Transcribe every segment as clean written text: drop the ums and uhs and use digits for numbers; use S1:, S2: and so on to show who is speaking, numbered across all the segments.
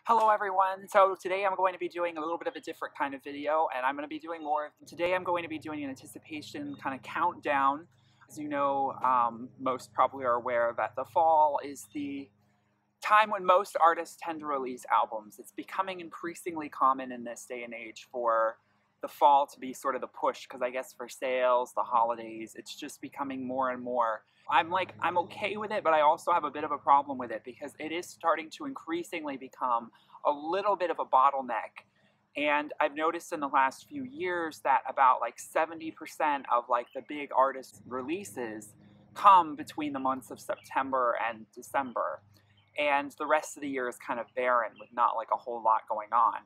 S1: Hello everyone. So today I'm going to be doing a little bit of a different kind of video, and I'm going to be doing more. Today I'm going to be doing an anticipation kind of countdown. As you know, most probably are aware that the fall is the time when most artists tend to release albums. It's becoming increasingly common in this day and age for the fall to be sort of the push, because I guess for sales, the holidays, it's just becoming more and more. I'm okay with it, but I also have a bit of a problem with it because it is starting to increasingly become a little bit of a bottleneck. And I've noticed in the last few years that about like 70% of like the big artist releases come between the months of September and December. And the rest of the year is kind of barren with not like a whole lot going on.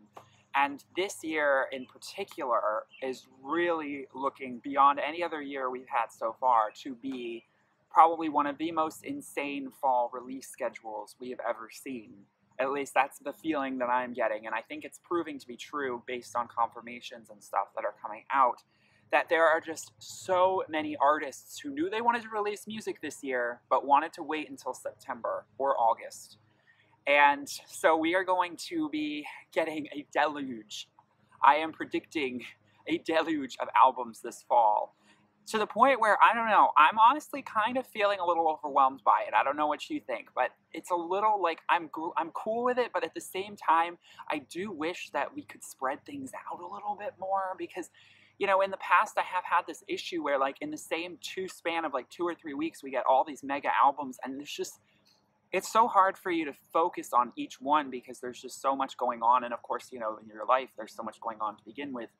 S1: And this year in particular is really looking beyond any other year we've had so far to be probably one of the most insane fall release schedules we have ever seen. At least that's the feeling that I'm getting, and I think it's proving to be true based on confirmations and stuff that are coming out, that there are just so many artists who knew they wanted to release music this year, but wanted to wait until September or August. And so we are going to be getting a deluge. I am predicting a deluge of albums this fall, to the point where, I don't know, I'm honestly kind of feeling a little overwhelmed by it. I don't know what you think, but it's a little like I'm cool with it, but at the same time, I do wish that we could spread things out a little bit more because, you know, in the past I have had this issue where like in the same span of like 2 or 3 weeks, we get all these mega albums, and it's so hard for you to focus on each one because there's just so much going on. And of course, you know, in your life, there's so much going on to begin with,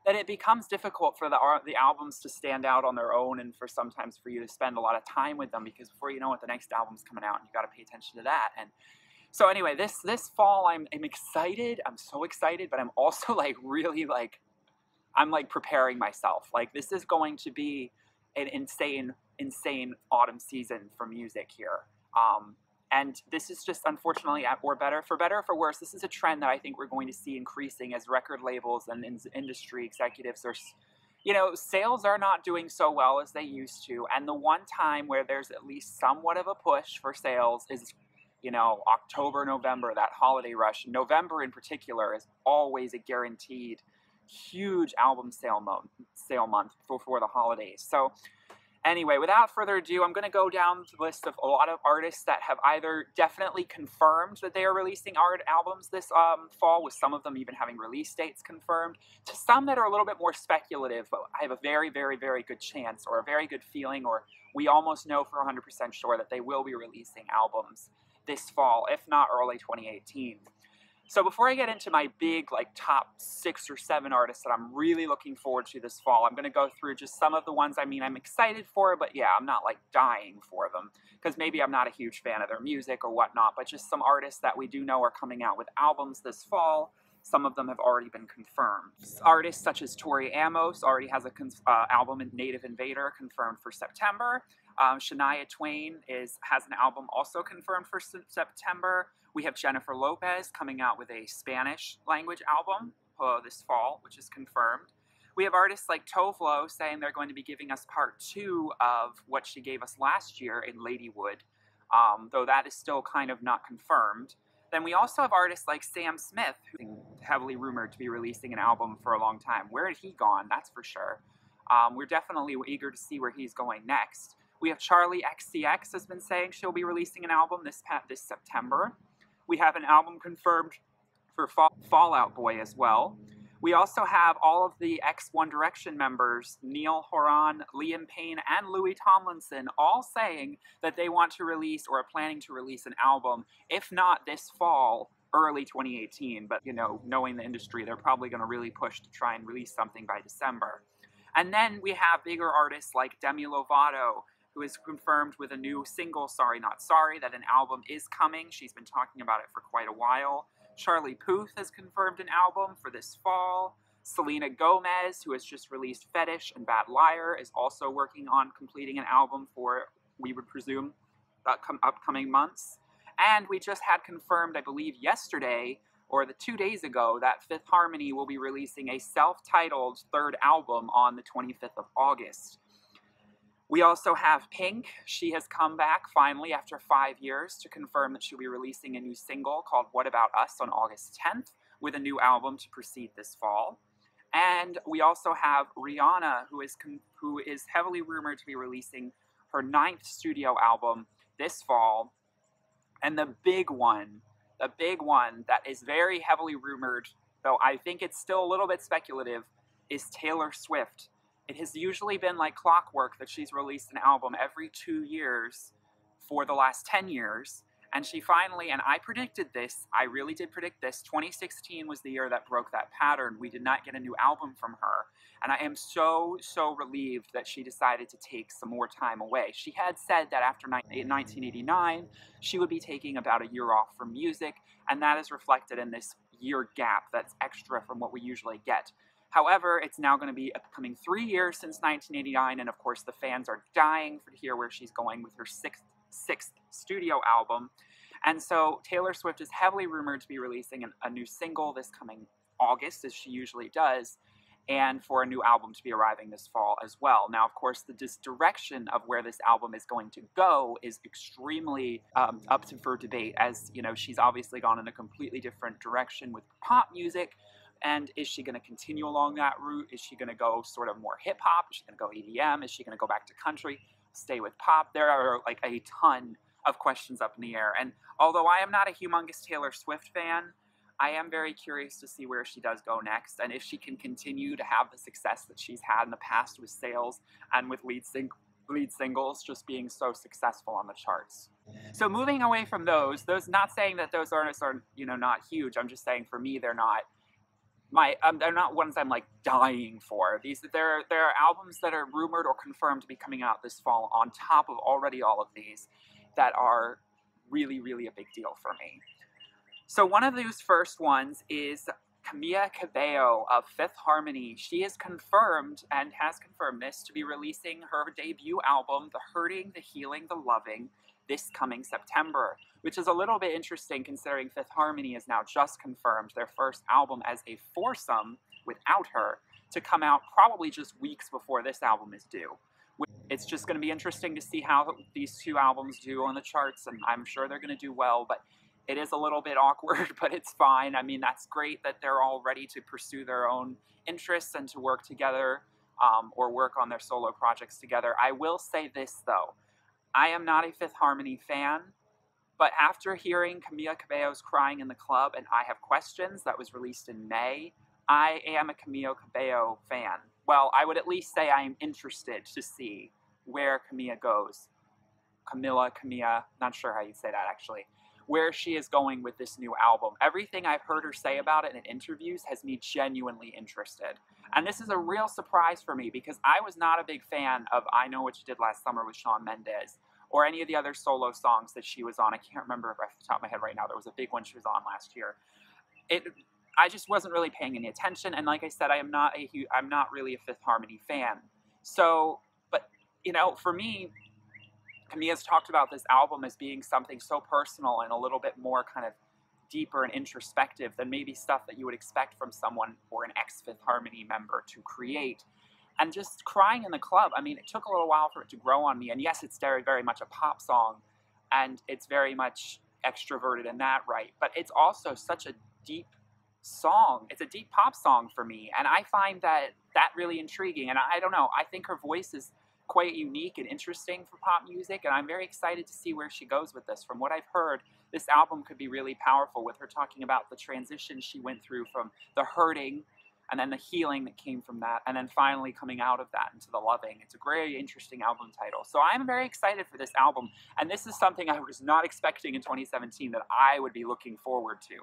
S1: that it becomes difficult for the albums to stand out on their own, and for sometimes for you to spend a lot of time with them, because before you know it, the next album's coming out and you got to pay attention to that. And so anyway, this fall I'm excited. I'm so excited, but I'm also like really like I'm like preparing myself. Like this is going to be an insane autumn season for music here. And this is just, unfortunately, for better or for worse, this is a trend that I think we're going to see increasing as record labels and industry executives are, you know, sales are not doing so well as they used to. And the one time where there's at least somewhat of a push for sales is, you know, October, November, that holiday rush. November in particular is always a guaranteed huge album sale month before the holidays. So anyway, without further ado, I'm going to go down the list of a lot of artists that have either definitely confirmed that they are releasing albums this fall, with some of them even having release dates confirmed, to some that are a little bit more speculative, but I have a very, very, very good chance, or a very good feeling, or we almost know for 100% sure that they will be releasing albums this fall, if not early 2018. So before I get into my big, like, top 6 or 7 artists that I'm really looking forward to this fall, I'm going to go through just some of the ones, I mean, I'm excited for, but yeah, I'm not, like, dying for them, because maybe I'm not a huge fan of their music or whatnot, but just some artists that we do know are coming out with albums this fall. Some of them have already been confirmed. Artists such as Tori Amos already has an album in Native Invader confirmed for September. Shania Twain has an album also confirmed for September. We have Jennifer Lopez coming out with a Spanish language album this fall, which is confirmed. We have artists like Tove Lo saying they're going to be giving us part 2 of what she gave us last year in Ladywood, though that is still kind of not confirmed. Then we also have artists like Sam Smith, who's heavily rumored to be releasing an album for a long time. Where had he gone? That's for sure. We're definitely eager to see where he's going next. We have Charli XCX has been saying she'll be releasing an album this September. We have an album confirmed for Fall Out Boy as well. We also have all of the ex-One Direction members, Niall Horan, Liam Payne, and Louis Tomlinson, all saying that they want to release or are planning to release an album, if not this fall, early 2018. But, you know, knowing the industry, they're probably going to really push to try and release something by December. And then we have bigger artists like Demi Lovato, who is confirmed with a new single, Sorry Not Sorry, that an album is coming. She's been talking about it for quite a while. Charlie Puth has confirmed an album for this fall. Selena Gomez, who has just released Fetish and Bad Liar, is also working on completing an album for, we would presume, upcoming months. And we just had confirmed, I believe yesterday, or 2 days ago, that Fifth Harmony will be releasing a self-titled third album on the 25th of August. We also have Pink. She has come back finally after 5 years to confirm that she'll be releasing a new single called What About Us on August 10th, with a new album to proceed this fall. And we also have Rihanna, who is heavily rumored to be releasing her 9th studio album this fall. And the big one that is very heavily rumored, though I think it's still a little bit speculative, is Taylor Swift. It has usually been like clockwork that she's released an album every 2 years for the last 10 years. And she finally, and I predicted this, I really did predict this, 2016 was the year that broke that pattern. We did not get a new album from her. And I am so relieved that she decided to take some more time away. She had said that after 1989, she would be taking about a year off from music, and that is reflected in this year gap that's extra from what we usually get. However, it's now going to be upcoming 3 years since 1989, and of course the fans are dying to hear where she's going with her sixth studio album. And so Taylor Swift is heavily rumored to be releasing a new single this coming August, as she usually does, and for a new album to be arriving this fall as well. Now, of course, the direction of where this album is going to go is extremely up for debate, as, you know, she's obviously gone in a completely different direction with pop music. And is she going to continue along that route? Is she going to go sort of more hip-hop? Is she going to go EDM? Is she going to go back to country? Stay with pop? There are like a ton of questions up in the air. And although I am not a humongous Taylor Swift fan, I am very curious to see where she does go next, and if she can continue to have the success that she's had in the past with sales and with lead singles just being so successful on the charts. So moving away from those, not saying that those artists are, you know, not huge. I'm just saying for me they're not ones I'm like dying for. There are albums that are rumored or confirmed to be coming out this fall on top of already all of these that are really a big deal for me. So one of those first ones is Camila Cabello of Fifth Harmony. She is confirmed, and has confirmed this, to be releasing her debut album, The Hurting, The Healing, The Loving, this coming September, which is a little bit interesting considering Fifth Harmony is now just confirmed their first album as a foursome without her to come out probably just weeks before this album is due. It's just going to be interesting to see how these two albums do on the charts, and I'm sure they're going to do well, but it is a little bit awkward, but it's fine. I mean, that's great that they're all ready to pursue their own interests and to work together, or work on their solo projects together. I will say this, though. I am not a Fifth Harmony fan, but after hearing Camila Cabello's Crying in the Club and I Have Questions, that was released in May, I am a Camila Cabello fan. Well, I would at least say I am interested to see where Camila goes. Camila, not sure how you say that actually. Where she is going with this new album. Everything I've heard her say about it in interviews has me genuinely interested. And this is a real surprise for me because I was not a big fan of I Know What You Did Last Summer with Shawn Mendes or any of the other solo songs that she was on. I can't remember off the top of my head right now. There was a big one she was on last year. I just wasn't really paying any attention, and like I said, I'm not really a Fifth Harmony fan. So, but you know, for me, Camila's talked about this album as being something so personal and a little bit more kind of deeper and introspective than maybe stuff that you would expect from someone or an ex-Fifth Harmony member to create. And just Crying in the Club, I mean, it took a little while for it to grow on me. And yes, it's very much a pop song, and it's very much extroverted in that right. But it's also such a deep song. It's a deep pop song for me, and I find that really intriguing. And I don't know, I think her voice is quite unique and interesting for pop music, and I'm very excited to see where she goes with this. From what I've heard, this album could be really powerful, with her talking about the transition she went through from the hurting and then the healing that came from that, and then finally coming out of that into the loving. It's a very interesting album title. So I'm very excited for this album, and this is something I was not expecting in 2017 that I would be looking forward to.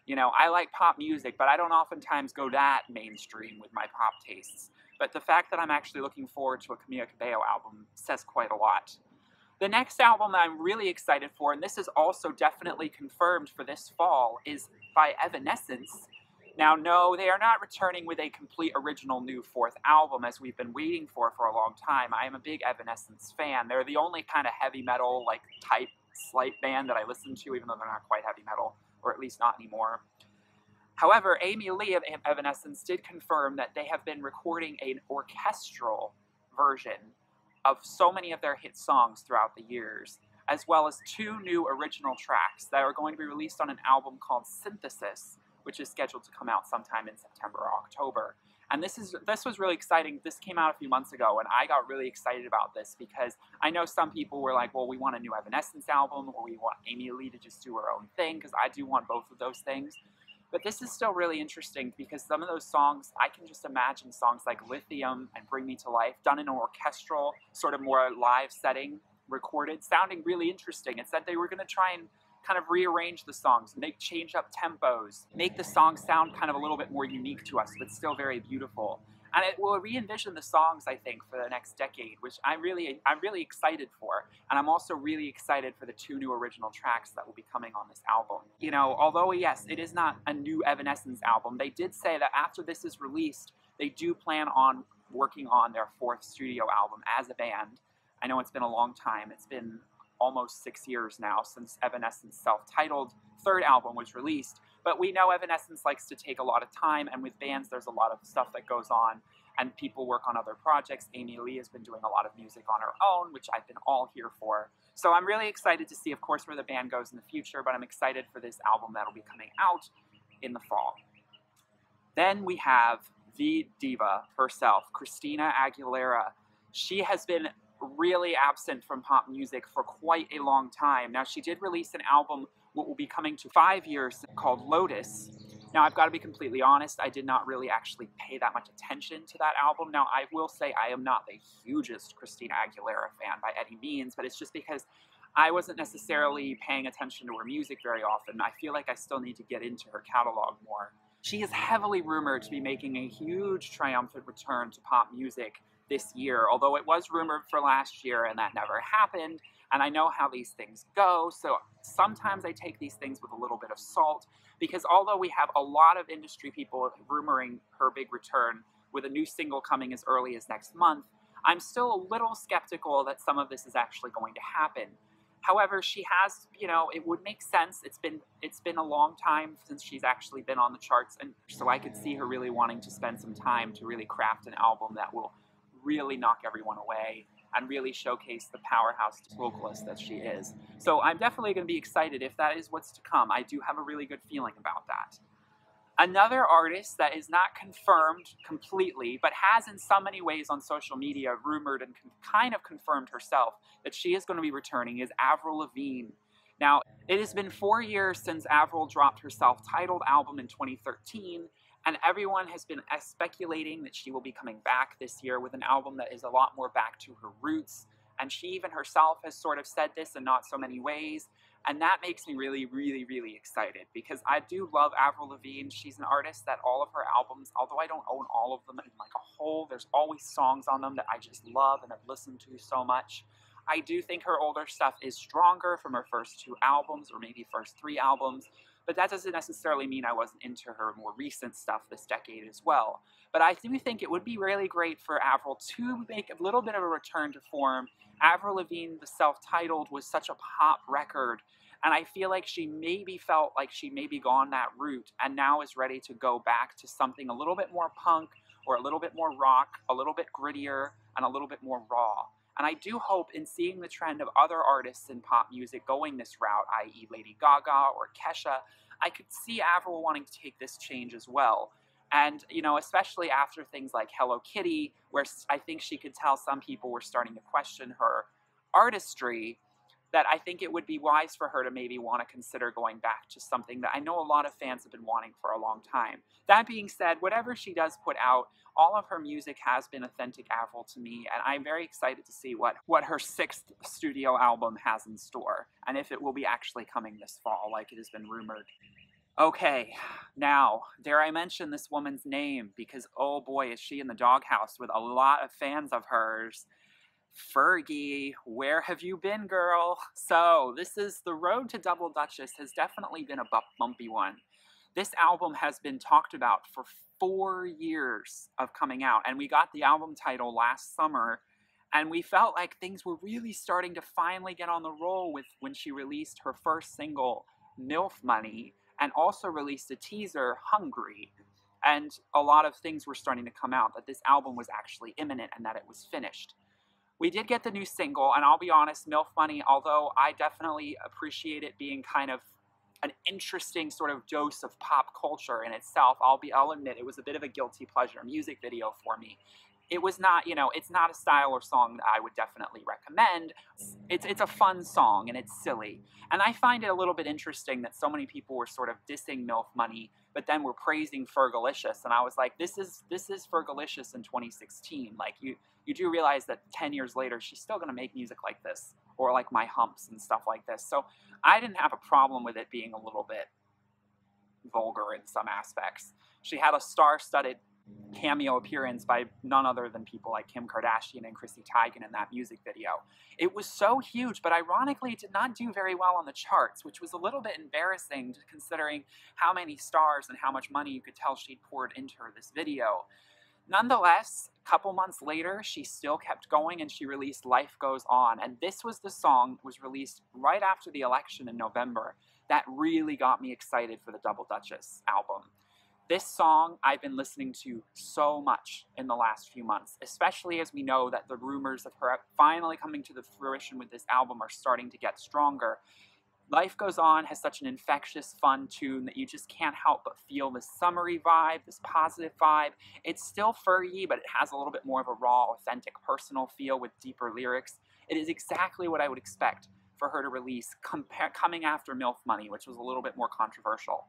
S1: You know, I like pop music, but I don't oftentimes go that mainstream with my pop tastes. But the fact that I'm actually looking forward to a Camila Cabello album says quite a lot. The next album that I'm really excited for, and this is also definitely confirmed for this fall, is by Evanescence. Now, no, they are not returning with a complete original new fourth album, as we've been waiting for a long time. I am a big Evanescence fan. They're the only kind of heavy metal, like, type, slight band that I listen to, even though they're not quite heavy metal, or at least not anymore. However, Amy Lee of Evanescence did confirm that they have been recording an orchestral version of so many of their hit songs throughout the years, as well as 2 new original tracks that are going to be released on an album called Synthesis, which is scheduled to come out sometime in September or October. And this was really exciting. This came out a few months ago, and I got really excited about this because I know some people were like, well, we want a new Evanescence album, or we want Amy Lee to just do her own thing, because I do want both of those things. But this is still really interesting because some of those songs, I can just imagine songs like Lithium and Bring Me to Life, done in an orchestral, sort of more live setting, recorded, sounding really interesting. It said they were going to try and kind of rearrange the songs, change up tempos, make the song sound kind of a little bit more unique to us, but still very beautiful. And it will re-envision the songs, I think, for the next decade, which I'm really excited for. And I'm also really excited for the 2 new original tracks that will be coming on this album. You know, although, yes, it is not a new Evanescence album, they did say that after this is released, they do plan on working on their 4th studio album as a band. I know it's been a long time. It's been almost 6 years now since Evanescence's self-titled 3rd album was released. But we know Evanescence likes to take a lot of time, and with bands there's a lot of stuff that goes on, and people work on other projects. Amy Lee has been doing a lot of music on her own, which I've been all here for. So I'm really excited to see, of course, where the band goes in the future, but I'm excited for this album that'll be coming out in the fall. Then we have the diva herself, Christina Aguilera. She has been really absent from pop music for quite a long time. Now, she did release an album, what will be coming to 5 years, called Lotus. Now, I've got to be completely honest, I did not really actually pay that much attention to that album. Now, I will say I am not the hugest Christina Aguilera fan by any means, but it's just because I wasn't necessarily paying attention to her music very often. I feel like I still need to get into her catalog more. She is heavily rumored to be making a huge triumphant return to pop music this year, although it was rumored for last year and that never happened. And I know how these things go, so sometimes I take these things with a little bit of salt, because although we have a lot of industry people rumoring her big return with a new single coming as early as next month, I'm still a little skeptical that some of this is actually going to happen. However, she has, you know, it would make sense. It's been a long time since she's actually been on the charts, and so I could see her really wanting to spend some time to really craft an album that will really knock everyone away and really showcase the powerhouse vocalist that she is. So I'm definitely going to be excited if that is what's to come. I do have a really good feeling about that. Another artist that is not confirmed completely, but has in so many ways on social media rumored and kind of confirmed herself that she is going to be returning, is Avril Lavigne. Now, it has been 4 years since Avril dropped her self-titled album in 2013, and everyone has been speculating that she will be coming back this year with an album that is a lot more back to her roots. And she even herself has sort of said this in not so many ways. And that makes me really, really, really excited, because I do love Avril Lavigne. She's an artist that all of her albums, although I don't own all of them in like a whole, there's always songs on them that I just love and have listened to so much. I do think her older stuff is stronger from her first 2 albums, or maybe first 3 albums. But that doesn't necessarily mean I wasn't into her more recent stuff this decade as well. But I do think it would be really great for Avril to make a little bit of a return to form. Avril Lavigne, the self-titled, was such a pop record, and I feel like she maybe felt like she maybe gone that route and now is ready to go back to something a little bit more punk, or a little bit more rock, a little bit grittier, and a little bit more raw. And I do hope, in seeing the trend of other artists in pop music going this route, i.e. Lady Gaga or Kesha, I could see Avril wanting to take this change as well. And, you know, especially after things like Hello Kitty, where I think she could tell some people were starting to question her artistry, that I think it would be wise for her to maybe want to consider going back to something that I know a lot of fans have been wanting for a long time. That being said, whatever she does put out, all of her music has been authentic Avril to me, and I'm very excited to see what her 6th studio album has in store, and if it will be actually coming this fall like it has been rumored. Okay, now, dare I mention this woman's name, because oh boy is she in the doghouse with a lot of fans of hers. Fergie, where have you been, girl? So, this is the road to Double Dutchess has definitely been a bumpy one. This album has been talked about for 4 years of coming out, and we got the album title last summer, and we felt like things were really starting to finally get on the roll with when she released her first single, MILF Money, and also released a teaser, Hungry. And a lot of things were starting to come out, that this album was actually imminent and that it was finished. We did get the new single, and I'll be honest, MILF Money, although I definitely appreciate it being kind of an interesting sort of dose of pop culture in itself, I'll admit it was a bit of a guilty pleasure music video for me. It was not, you know, it's not a style or song that I would definitely recommend. It's a fun song and it's silly. And I find it a little bit interesting that so many people were sort of dissing MILF Money, but then were praising Fergalicious. And I was like, this is Fergalicious in 2016. Like you do realize that 10 years later, she's still gonna make music like this, or like My Humps and stuff like this. So I didn't have a problem with it being a little bit vulgar in some aspects. She had a star-studded cameo appearance by none other than people like Kim Kardashian and Chrissy Teigen in that music video. It was so huge, but ironically it did not do very well on the charts, which was a little bit embarrassing considering how many stars and how much money you could tell she'd poured into this video. Nonetheless, a couple months later, she still kept going and she released Life Goes On. And this was the song that was released right after the election in November that really got me excited for the Double Dutchess album. This song I've been listening to so much in the last few months, especially as we know that the rumors of her finally coming to the fruition with this album are starting to get stronger. Life Goes On has such an infectious, fun tune that you just can't help but feel this summery vibe, this positive vibe. It's still Fergie, but it has a little bit more of a raw, authentic, personal feel with deeper lyrics. It is exactly what I would expect for her to release coming after MILF Money, which was a little bit more controversial.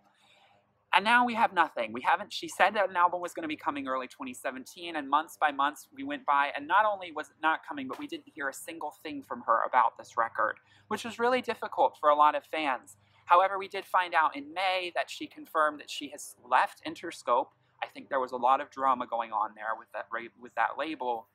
S1: And now we have nothing. She said that an album was going to be coming early 2017, and months by months we went by, and not only was it not coming, but we didn't hear a single thing from her about this record, which was really difficult for a lot of fans. However, we did find out in May that she confirmed that she has left Interscope. I think there was a lot of drama going on there with that label,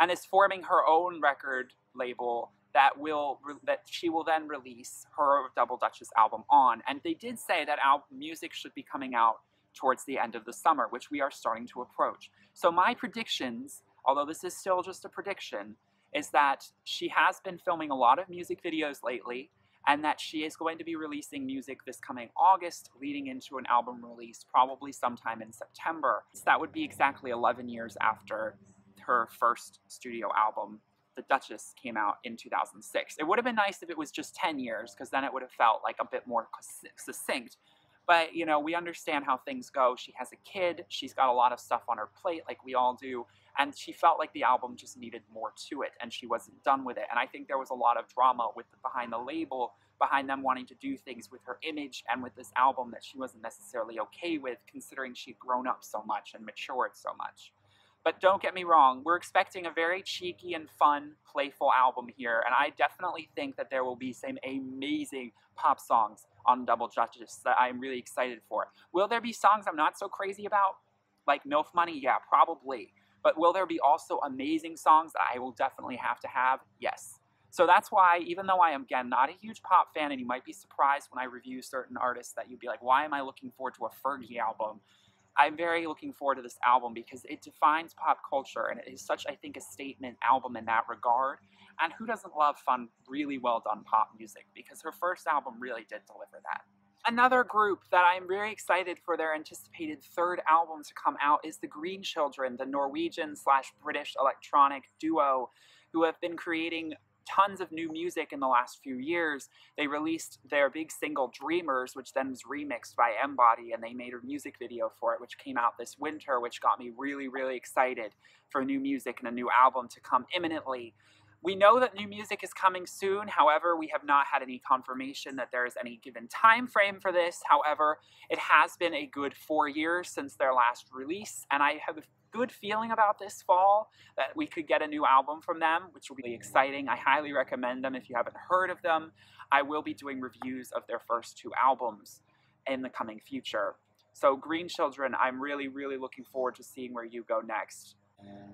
S1: and is forming her own record label that she will then release her Double Dutchess album on. And they did say that music should be coming out towards the end of the summer, which we are starting to approach. So my predictions, although this is still just a prediction, is that she has been filming a lot of music videos lately, and that she is going to be releasing music this coming August, leading into an album release probably sometime in September. So that would be exactly 11 years after her first studio album, The Duchess, came out in 2006. It would have been nice if it was just 10 years, because then it would have felt like a bit more succinct. But, you know, we understand how things go. She has a kid. She's got a lot of stuff on her plate, like we all do. And she felt like the album just needed more to it, and she wasn't done with it. And I think there was a lot of drama behind the label, behind them wanting to do things with her image and with this album that she wasn't necessarily okay with, considering she'd grown up so much and matured so much. But don't get me wrong, we're expecting a very cheeky and fun, playful album here, and I definitely think that there will be some amazing pop songs on Double Dutchess that I'm really excited for. Will there be songs I'm not so crazy about? Like MILF Money? Yeah, probably. But will there be also amazing songs that I will definitely have to have? Yes. So that's why, even though I am, again, not a huge pop fan, and you might be surprised when I review certain artists that you'd be like, why am I looking forward to a Fergie album? I'm very looking forward to this album because it defines pop culture, and it is such, I think, a statement album in that regard. And who doesn't love fun, really well done pop music? Because her first album really did deliver that. Another group that I'm very excited for their anticipated third album to come out is the Green Children, the Norwegian/British electronic duo who have been creating tons of new music in the last few years. They released their big single Dreamers, which then was remixed by Embody, and they made a music video for it, which came out this winter, which got me really, really excited for new music and a new album to come imminently. We know that new music is coming soon. However, we have not had any confirmation that there is any given time frame for this. However, it has been a good 4 years since their last release, and I have a good feeling about this fall that we could get a new album from them, which will be exciting. I highly recommend them if you haven't heard of them. I will be doing reviews of their first 2 albums in the coming future. So Green Children, I'm really, really looking forward to seeing where you go next.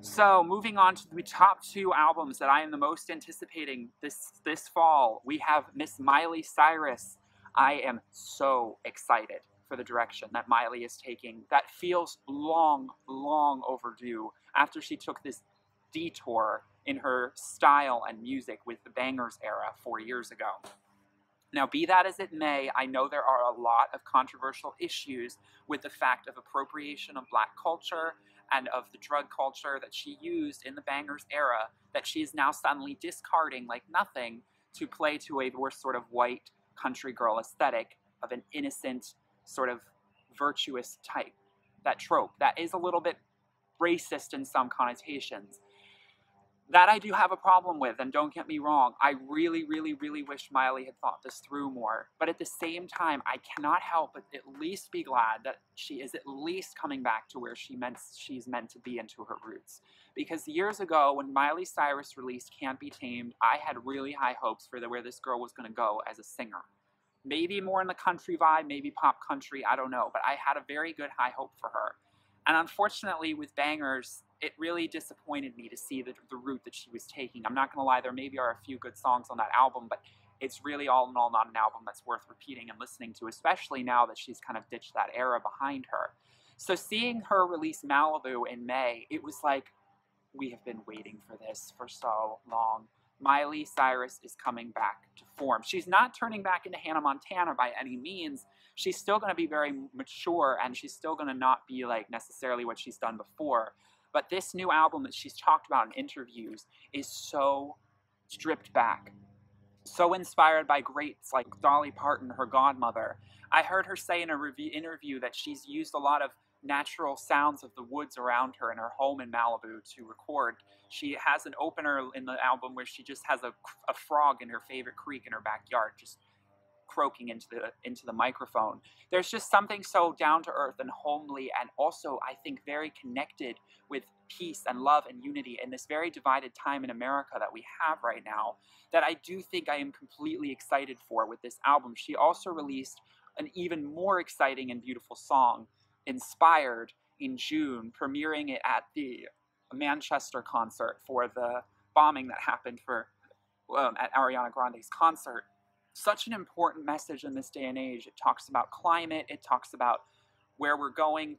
S1: So moving on to the top 2 albums that I am the most anticipating this fall, we have Miss Miley Cyrus. I am so excited for the direction that Miley is taking. That feels long, long overdue after she took this detour in her style and music with the Bangers era 4 years ago. Now, be that as it may, I know there are a lot of controversial issues with the fact of appropriation of Black culture and of the drug culture that she used in the Bangers era that she is now suddenly discarding like nothing to play to a more sort of white country girl aesthetic of an innocent, sort of virtuous type. That trope that is a little bit racist in some connotations. That I do have a problem with, and don't get me wrong, I really, really, really wish Miley had thought this through more. But at the same time, I cannot help but at least be glad that she is at least coming back to where she's meant to be, into her roots. Because years ago, when Miley Cyrus released Can't Be Tamed, I had really high hopes for where this girl was going to go as a singer. Maybe more in the country vibe, maybe pop country, I don't know. But I had a very good high hope for her. And unfortunately, with Bangers, it really disappointed me to see the route that she was taking. I'm not going to lie, there maybe are a few good songs on that album, but it's really all in all not an album that's worth repeating and listening to, especially now that she's kind of ditched that era behind her. So seeing her release Malibu in May, it was like, we have been waiting for this for so long. Miley Cyrus is coming back to form. She's not turning back into Hannah Montana by any means. She's still going to be very mature, and she's still going to not be like necessarily what she's done before. But this new album that she's talked about in interviews is so stripped back, so inspired by greats like Dolly Parton, her godmother. I heard her say in a interview that she's used a lot of natural sounds of the woods around her in her home in Malibu to record. She has an opener in the album where she just has a frog in her favorite creek in her backyard, just croaking into the microphone. There's just something so down to earth and homely, and also I think very connected with peace and love and unity in this very divided time in America that we have right now, that I do think I am completely excited for with this album. She also released an even more exciting and beautiful song, Inspired, in June, premiering it at the Manchester concert for the bombing that happened at Ariana Grande's concert. Such an important message in this day and age. It talks about climate, it talks about where we're going,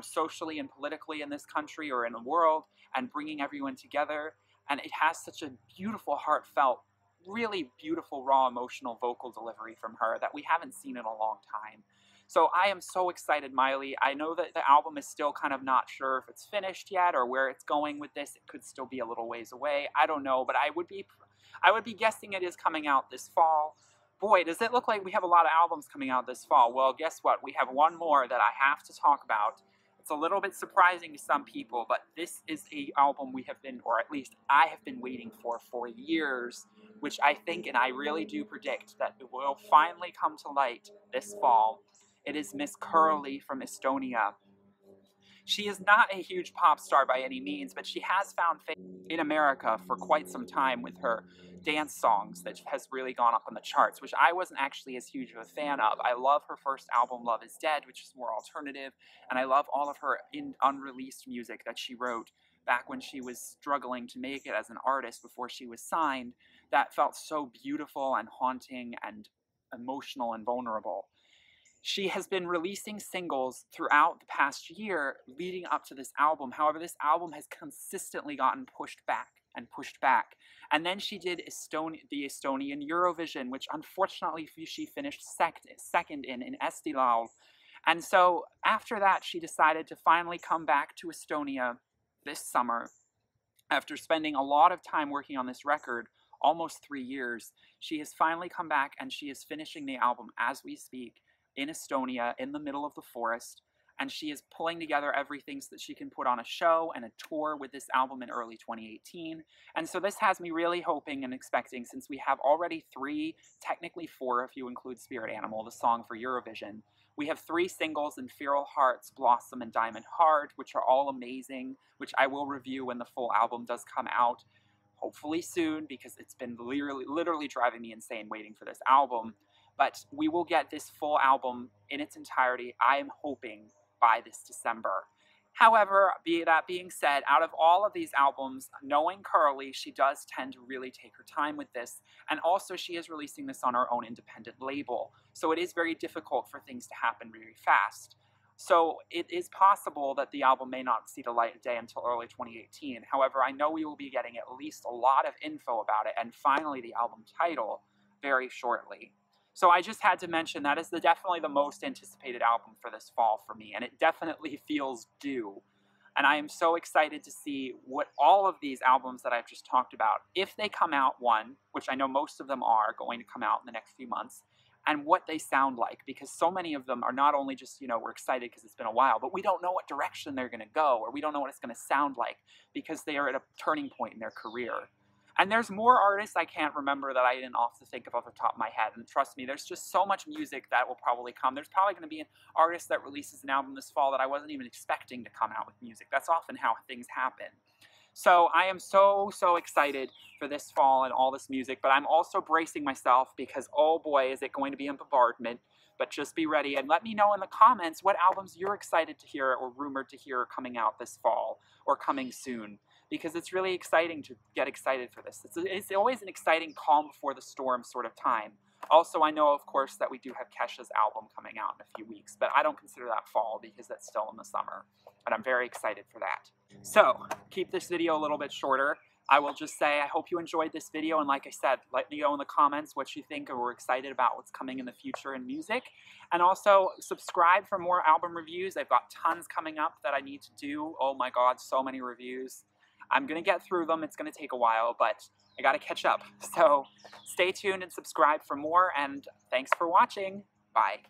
S1: socially and politically in this country or in the world, and bringing everyone together. And it has such a beautiful, heartfelt, really beautiful, raw, emotional vocal delivery from her that we haven't seen in a long time. So I am so excited, Miley. I know that the album is still kind of not sure if it's finished yet or where it's going with this. It could still be a little ways away. I don't know, but I would be guessing it is coming out this fall. Boy, does it look like we have a lot of albums coming out this fall. Well, guess what? We have one more that I have to talk about. It's a little bit surprising to some people, but this is an album we have been, or at least I have been waiting for years, which I think, and I really do predict, that it will finally come to light this fall. It is Miss Curly from Estonia. She is not a huge pop star by any means, but she has found fame in America for quite some time with her dance songs that has really gone up on the charts, which I wasn't actually as huge of a fan of. I love her first album, Love Is Dead, which is more alternative, and I love all of her unreleased music that she wrote back when she was struggling to make it as an artist before she was signed. That felt so beautiful and haunting and emotional and vulnerable. She has been releasing singles throughout the past year leading up to this album. However, this album has consistently gotten pushed back and pushed back. And then she did the Estonian Eurovision, which unfortunately she finished second in Eesti. And so after that, she decided to finally come back to Estonia this summer. After spending a lot of time working on this record, almost 3 years, she has finally come back and she is finishing the album as we speak, in Estonia, in the middle of the forest, and she is pulling together everything so that she can put on a show and a tour with this album in early 2018. And so this has me really hoping and expecting, since we have already 3, technically 4 if you include Spirit Animal, the song for Eurovision. We have 3 singles in Feral Hearts, Blossom, and Diamond Heart, which are all amazing, which I will review when the full album does come out, hopefully soon, because it's been literally driving me insane waiting for this album. But we will get this full album in its entirety, I am hoping, by this December. However, that being said, out of all of these albums, knowing Curly, she does tend to really take her time with this. And also, she is releasing this on her own independent label. So it is very difficult for things to happen really fast. So it is possible that the album may not see the light of day until early 2018. However, I know we will be getting at least a lot of info about it, and finally the album title, very shortly. So I just had to mention that is definitely the most anticipated album for this fall for me, and it definitely feels due. And I am so excited to see what all of these albums that I've just talked about, if they come out, one, which I know most of them are going to come out in the next few months, and what they sound like, because so many of them are not only just, we're excited because it's been a while, but we don't know what direction they're going to go, or we don't know what it's going to sound like, because they are at a turning point in their career. And there's more artists I can't remember that I didn't off to think of off the top of my head. And trust me, there's just so much music that will probably come. There's probably going to be an artist that releases an album this fall that I wasn't even expecting to come out with music. That's often how things happen. So I am so excited for this fall and all this music, but I'm also bracing myself because, oh boy, is it going to be a bombardment. But just be ready and let me know in the comments what albums you're excited to hear or rumored to hear coming out this fall or coming soon, because it's really exciting to get excited for this. It's always an exciting calm before the storm sort of time. Also, I know, of course, that we do have Kesha's album coming out in a few weeks, but I don't consider that fall because that's still in the summer, and I'm very excited for that. So, keep this video a little bit shorter. I will just say I hope you enjoyed this video, and like I said, let me know in the comments what you think or we're excited about what's coming in the future in music. And also, subscribe for more album reviews. I've got tons coming up that I need to do. Oh my god, so many reviews. I'm going to get through them. It's going to take a while, but I got to catch up. So stay tuned and subscribe for more, and thanks for watching. Bye.